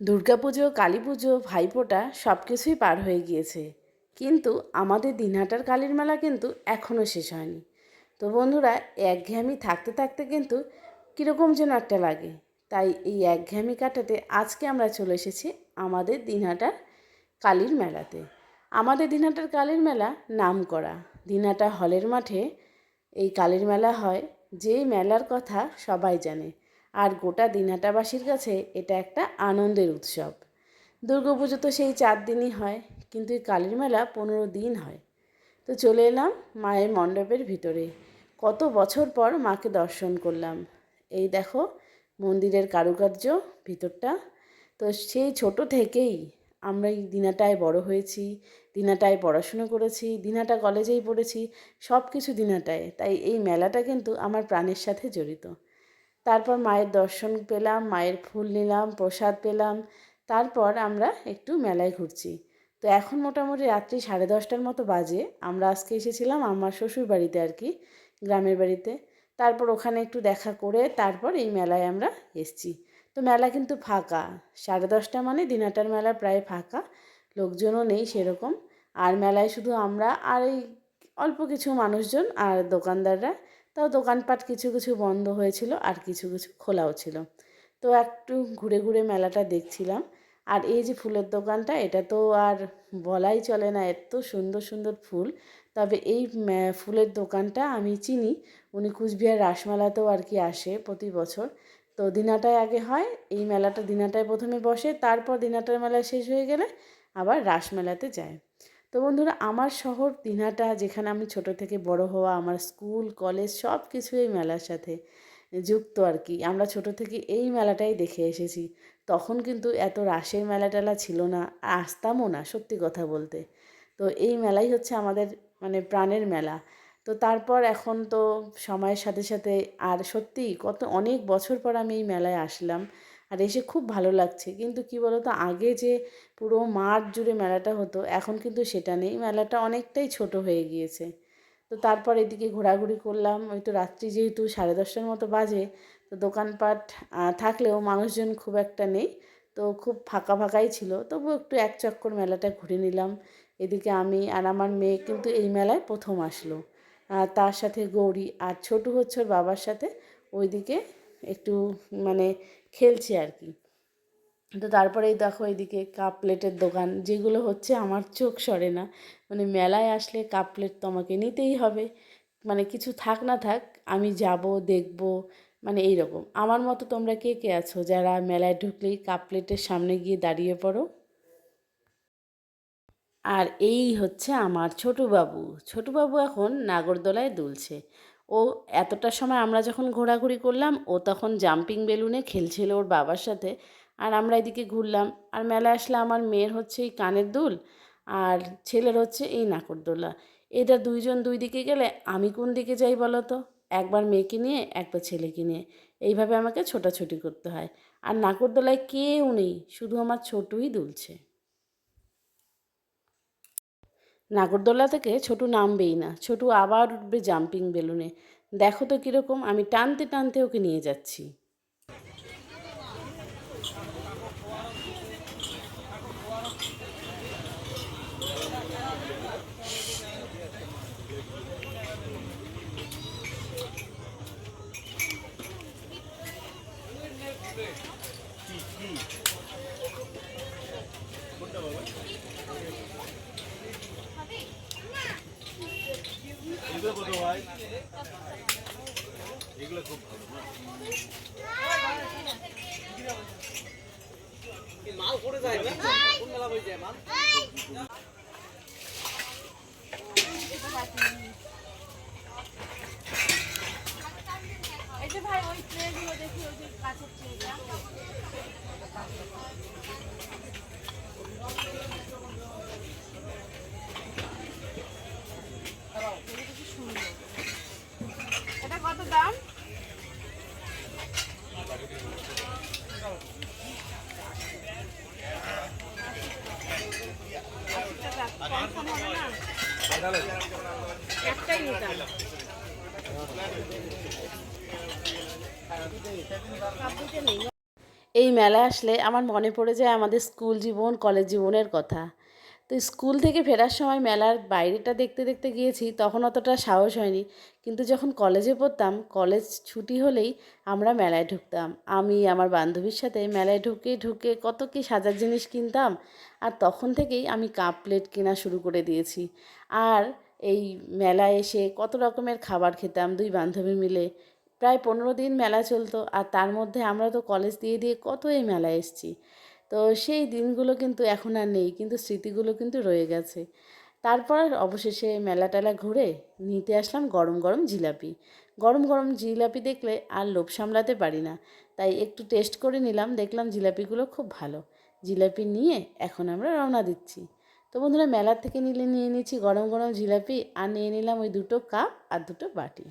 দুর্গাপুজো, কালী পুজো, ভাইফোঁটা সব কিছুই পার হয়ে গিয়েছে, কিন্তু আমাদের দিনহাটার কালীর মেলা কিন্তু এখনও শেষ হয়নি। তো বন্ধুরা, একঘেয়েমি থাকতে থাকতে কিন্তু কীরকম যেন একটা লাগে। তাই এই একঘেয়েমি কাটাতে আজকে আমরা চলে এসেছি আমাদের দিনহাটার কালীর মেলাতে। আমাদের দিনহাটার কালীর মেলা নামকরা। দিনহাটা হলের মাঠে এই কালীর মেলা হয়, যেই মেলার কথা সবাই জানে। আর গোটা দিনহাটাবাসীর কাছে এটা একটা আনন্দের উৎসব। দুর্গাপুজো তো সেই 4 দিনই হয়, কিন্তু এই কালীর মেলা 15 দিন হয়। তো চলে এলাম মায়ের মণ্ডপের ভিতরে। কত বছর পর মাকে দর্শন করলাম। এই দেখো মন্দিরের কারুকার্য, ভিতরটা। তো সেই ছোট থেকেই আমরা এই দিনহাটায় বড় হয়েছি, দিনহাটায় পড়াশুনো করেছি, দিনহাটা কলেজেই পড়েছি, সব কিছু দিনহাটায়। তাই এই মেলাটা কিন্তু আমার প্রাণের সাথে জড়িত। তারপর মায়ের দর্শন পেলাম, মায়ের ফুল নিলাম, প্রসাদ পেলাম। তারপর আমরা একটু মেলায় ঘুরছি। তো এখন মোটামুটি রাত্রি 10:30টার মতো বাজে। আমরা আজকে এসেছিলাম আমার শ্বশুর বাড়িতে আর কি, গ্রামের বাড়িতে। তারপর ওখানে একটু দেখা করে তারপর এই মেলায় আমরা এসছি। তো মেলা কিন্তু ফাঁকা। 10:30 মানে দিনহাটার মেলা প্রায় ফাঁকা, লোকজনও নেই সেরকম। আর মেলায় শুধু আমরা আর এই অল্প কিছু মানুষজন আর দোকানদাররা। তাও দোকানপাট কিছু কিছু বন্ধ হয়েছিল আর কিছু কিছু খোলাও ছিল। তো একটু ঘুরে ঘুরে মেলাটা দেখছিলাম। আর এই যে ফুলের দোকানটা, এটা তো আর বলাই চলে না, এত সুন্দর সুন্দর ফুল। তবে এই ফুলের দোকানটা আমি চিনি, উনি কুচবিহার রাসমেলাতেও আর কি আসে প্রতি বছর। তো দিনহাটায় আগে হয় এই মেলাটা, দিনহাটায় প্রথমে বসে, তারপর দিনহাটার মেলা শেষ হয়ে গেলে আবার রাসমেলাতে যায়। তো বন্ধুরা, আমার শহর দিনহাটা, যেখানে আমি ছোট থেকে বড় হওয়া, আমার স্কুল কলেজ সব কিছু এই মেলার সাথে যুক্ত আর কি। আমরা ছোট থেকে এই মেলাটাই দেখে এসেছি। তখন কিন্তু এত রাসের মেলা টেলা ছিল না, আর আসতামও না সত্যি কথা বলতে। তো এই মেলাই হচ্ছে আমাদের মানে প্রাণের মেলা। তো তারপর এখন তো সময়ের সাথে সাথে, আর সত্যিই অনেক বছর পর আমি এই মেলায় আসলাম, আর এসে খুব ভালো লাগছে। কিন্তু কি বলতো, আগে যে পুরো মাঠ জুড়ে মেলাটা হতো, এখন কিন্তু সেটা নেই, মেলাটা অনেকটাই ছোট হয়ে গিয়েছে। তো তারপর এদিকে ঘোরাঘুরি করলাম। ওই তো রাত্রি যেহেতু 10:30টার মতো বাজে, তো দোকানপাট থাকলেও মানুষজন খুব একটা নেই। তো খুব ফাঁকা ফাঁকাই ছিল, তবুও একটু এক চক্কর মেলাটা ঘুরে নিলাম। এদিকে আমি আর আমার মেয়ে কিন্তু এই মেলায় প্রথম আসলো। আর তার সাথে গৌরী আর ছোটু হচ্ছে ওর বাবার সাথে ওইদিকে একটু মানে খেলছে আর কি। তো তারপরেই দেখো এদিকে কাপ প্লেটের দোকান, যেগুলো হচ্ছে আমার চোখ সরে না। মানে মেলায় আসলে কাপ প্লেট তো আমাকে নিতেই হবে। মানে কিছু থাক না থাক, আমি যাব, দেখব, মানে এই রকম। আমার মতো তোমরা কে কে আছো যারা মেলায় ঢুকলেই কাপ প্লেটের সামনে গিয়ে দাঁড়িয়ে পড়ো? আর এই হচ্ছে আমার ছোটু বাবু। ছোটু বাবু এখন নাগরদোলায় দুলছে। ও এতটা সময় আমরা যখন ঘোরাঘুরি করলাম, ও তখন জাম্পিং বেলুনে খেলছিল ওর বাবার সাথে। আর আমরা এদিকে ঘুরলাম। আর মেলায় আসলে আমার মেয়ের হচ্ছে এই কানের দুল, আর ছেলের হচ্ছে এই নাগরদোলা। এটা দুইজন দুই দিকে গেলে আমি কোন দিকে যাই বলো তো? একবার মেয়েকে নিয়ে একবার ছেলেকে নিয়ে এইভাবে আমাকে ছোটাছুটি করতে হয়। আর নাগরদোলায় কেউ নেই, শুধু আমার ছোটুই দুলছে। নাগরদোলা থেকে ছোটু নামবেই না, ছোটু আবার উঠবে জাম্পিং বেলুনে। দেখো তো কীরকম, আমি টানতে টানতে ওকে নিয়ে যাচ্ছি। এগুলো খুব ভালো মাল করে যায় না, কোন মেলা হয়ে যায় মাল। এই যে ভাই ওই ট্রেগুলো দেখি, ওই যে কাছের ট্রেটা। এটা কত দাম? একটাই নিতাম। এই মেলায় আসলে আমার মনে পড়ে যায় আমাদের স্কুল জীবন, কলেজ জীবনের কথা। তো স্কুল থেকে ফেরার সময় মেলার বাইরেটা দেখতে দেখতে গিয়েছি, তখন অতটা সাহস হয়নি। কিন্তু যখন কলেজে পড়তাম, কলেজ ছুটি হলেই আমরা মেলায় ঢুকতাম। আমি আমার বান্ধবীর সাথে মেলায় ঢুকে ঢুকে কত কী সাজার জিনিস কিনতাম। আর তখন থেকেই আমি কাপ প্লেট কেনা শুরু করে দিয়েছি। আর এই মেলায় এসে কত রকমের খাবার খেতাম দুই বান্ধবী মিলে। প্রায় 15 দিন মেলা চলতো, আর তার মধ্যে আমরা তো কলেজ দিয়ে দিয়ে কত এই মেলায় এসেছি। তো সেই দিনগুলো কিন্তু এখন আর নেই, কিন্তু স্মৃতিগুলো কিন্তু রয়ে গেছে। তারপর অবশেষে মেলা টেলা ঘুরে নিতে আসলাম গরম গরম জিলাপি। গরম গরম জিলাপি দেখলে আর লোভ সামলাতে পারি না, তাই একটু টেস্ট করে নিলাম, দেখলাম জিলাপিগুলো খুব ভালো। জিলাপি নিয়ে এখন আমরা রওনা দিচ্ছি। তো বন্ধুরা, মেলার থেকে নিয়ে নিচ্ছি গরম গরম জিলাপি, আর নিয়ে নিলাম ওই 2টো কাপ আর 2টো বাটি।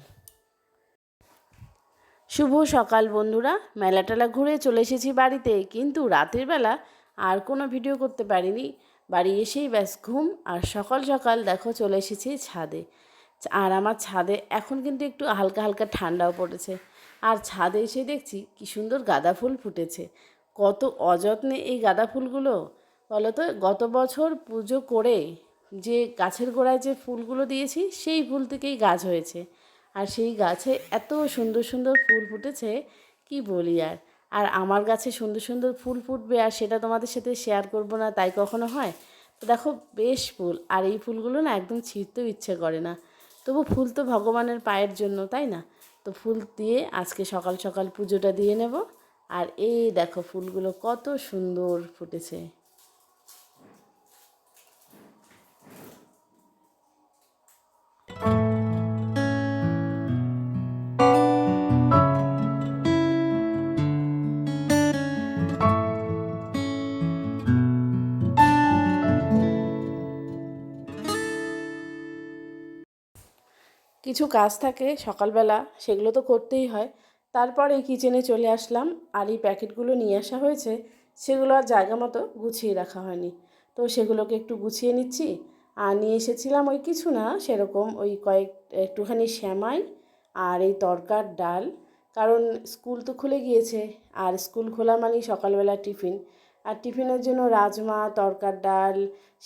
শুভ সকাল বন্ধুরা, মেলা টেলা ঘুরে চলে এসেছি বাড়িতে, কিন্তু রাতের বেলা আর কোনো ভিডিও করতে পারিনি। বাড়ি এসেই ব্যাস ঘুম, আর সকাল সকাল দেখো চলে এসেছি ছাদে। আর আমার ছাদে এখন কিন্তু একটু হালকা হালকা ঠান্ডাও পড়েছে। আর ছাদে এসে দেখছি কি সুন্দর গাঁদা ফুল ফুটেছে। কত অযত্নে এই গাঁদা ফুলগুলো বলো তো। গত বছর পুজো করে যে গাছের গোড়ায় যে ফুলগুলো দিয়েছি, সেই ফুল থেকেই গাছ হয়েছে। আর সেই গাছে এত সুন্দর সুন্দর ফুল ফুটেছে, কি বলি আর। আর আমার গাছে সুন্দর সুন্দর ফুল ফুটবে আর সেটা তোমাদের সাথে শেয়ার করব না, তাই কখনো হয়? তো দেখো বেশ ফুল, আর এই ফুলগুলো না একদম ছিঁড়তেও ইচ্ছে করে না। তবু ফুল তো ভগবানের পায়ের জন্য, তাই না? তো ফুল দিয়ে আজকে সকাল সকাল পুজোটা দিয়ে নেব। আর এই দেখো ফুলগুলো কত সুন্দর ফুটেছে। কিছু কাজ থাকে সকালবেলা, সেগুলো তো করতেই হয়। তারপর এই কিচেনে চলে আসলাম, আর এই প্যাকেটগুলো নিয়ে আসা হয়েছে, সেগুলো আর জায়গা মতো গুছিয়ে রাখা হয়নি। তো সেগুলোকে একটু গুছিয়ে নিচ্ছি। আর নিয়ে এসেছিলাম ওই কিছু না সেরকম, ওই একটুখানি সেমাই আর এই তরকার ডাল। কারণ স্কুল তো খুলে গিয়েছে, আর স্কুল খোলা মানেই সকালবেলা টিফিন। আর টিফিনের জন্য রাজমা, তরকার ডাল,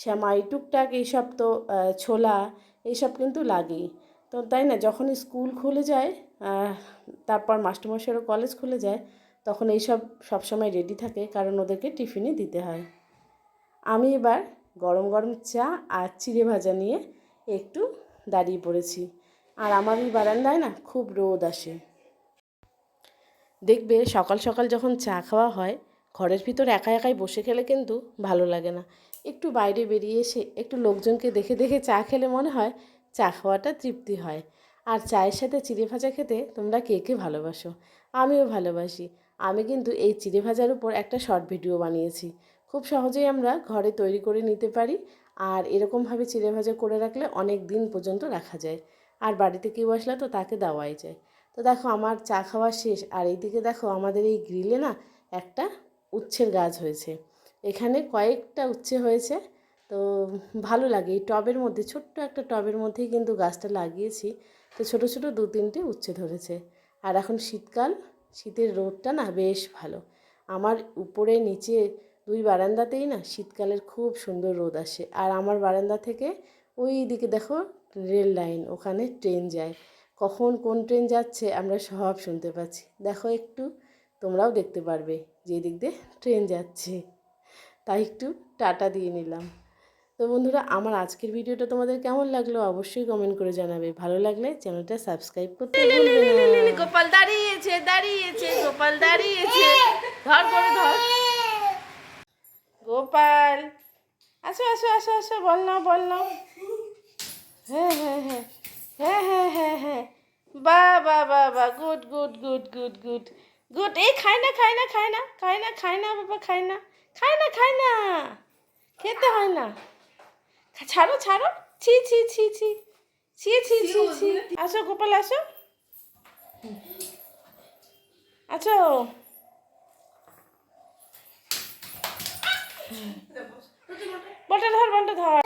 সেমাই, টুকটাক এইসব তো ছোলা, এইসব কিন্তু লাগেই। তো তাই না, যখন স্কুল খুলে যায়, তারপর মাস্টারমশাইয়েরও কলেজ খুলে যায়, তখন এইসব সবসময় রেডি থাকে, কারণ ওদেরকে টিফিনে দিতে হয়। আমি এবার গরম গরম চা আর চিড়ে ভাজা নিয়ে একটু দাঁড়িয়ে পড়েছি। আর আমার এই বারান্দায় না খুব রোদ আসে। দেখবে সকাল সকাল যখন চা খাওয়া হয়, ঘরের ভিতর একা একাই বসে খেলে কিন্তু ভালো লাগে না। একটু বাইরে বেরিয়ে এসে একটু লোকজনকে দেখে দেখে চা খেলে মনে হয় চা খাওয়াটা তৃপ্তি হয়। আর চায়ের সাথে চিড়ে ভাজা খেতে তোমরা কে কে ভালোবাসো? আমিও ভালোবাসি। আমি কিন্তু এই চিড়ে ভাজার উপর একটা শর্ট ভিডিও বানিয়েছি। খুব সহজেই আমরা ঘরে তৈরি করে নিতে পারি। আর এরকমভাবে চিড়ে ভাজা করে রাখলে অনেক দিন পর্যন্ত রাখা যায়। আর বাড়িতে কেউ আসলে তো তাকে দেওয়াই যায়। তো দেখো আমার চা খাওয়া শেষ, আর এইদিকে দেখো আমাদের এই গ্রিলে না একটা উচ্ছের গাছ হয়েছে। এখানে কয়েকটা উচ্ছে হয়েছে। তো ভালো লাগে, এই টবের মধ্যে, ছোট্ট একটা টবের মধ্যেই কিন্তু গাছটা লাগিয়েছি। তো ছোটো ছোটো 2-3টে উচ্ছে ধরেছে। আর এখন শীতকাল, শীতের রোদটা না বেশ ভালো। আমার উপরে নিচে দুই বারান্দাতেই না শীতকালের খুব সুন্দর রোদ আসে। আর আমার বারান্দা থেকে ওই দিকে দেখো রেল লাইন, ওখানে ট্রেন যায়। কখন কোন ট্রেন যাচ্ছে আমরা সব শুনতে পাচ্ছি। দেখো একটু তোমরাও দেখতে পারবে যে দিক দিয়ে ট্রেন যাচ্ছে। তাই একটু টাটা দিয়ে নিলাম। তো বন্ধুরা, আমার আজকের ভিডিওটা তোমাদের কেমন লাগলো অবশ্যই কমেন্ট করে জানাবে। ভালো লাগলে চ্যানেলটা সাবস্ক্রাইব করতে ভুলবে না। গোপাল দাঁড়িয়েছে, দাঁড়িয়েছে, গোপাল দাঁড়িয়েছে। ধর করে ধর গোপাল। আসো আসো আসো আসো, বল নাও বল নাও। হ্যাঁ হ্যাঁ হ্যাঁ হ্যাঁ হ্যাঁ হ্যাঁ হ্যাঁ, বাহ বাহ বাহ বাহ, good good good good good good. এই খায় না খায় না খায় না খায় না খায় না বাবা, খায় না খায় না খায় না, খেতে হয় না। ছাড়ো ছাড়ো, ছি ছি ছি ছি ছি ছি ছি ছি। আসো গোপাল আসো, আছো। বলটা ধর, বলটা ধর।